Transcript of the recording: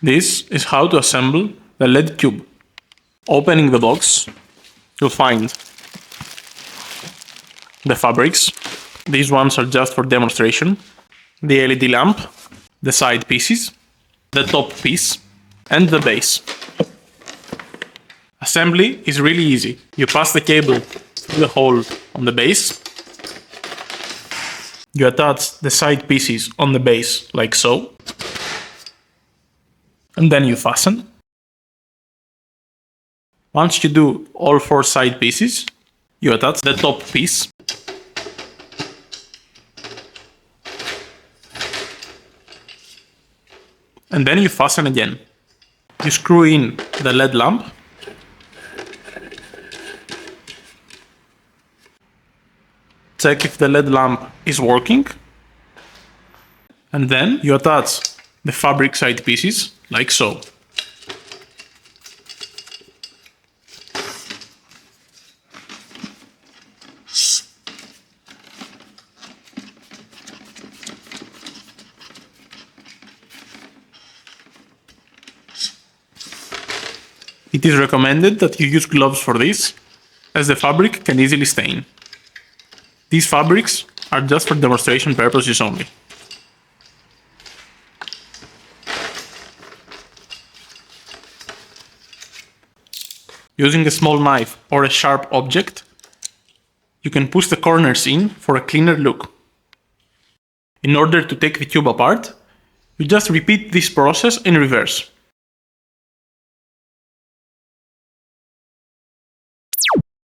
This is how to assemble the LED tube. Opening the box, you'll find the fabrics. These ones are just for demonstration. The LED lamp, the side pieces, the top piece, and the base. Assembly is really easy. You pass the cable through the hole on the base. You attach the side pieces on the base like so. And then you fasten. Once you do all 4 side pieces, you attach the top piece. And then you fasten again. You screw in the LED lamp. Check if the LED lamp is working. And then you attach the fabric side pieces like so. It is recommended that you use gloves for this, as the fabric can easily stain. These fabrics are just for demonstration purposes only. Using a small knife or a sharp object, you can push the corners in for a cleaner look. In order to take the tube apart, you just repeat this process in reverse.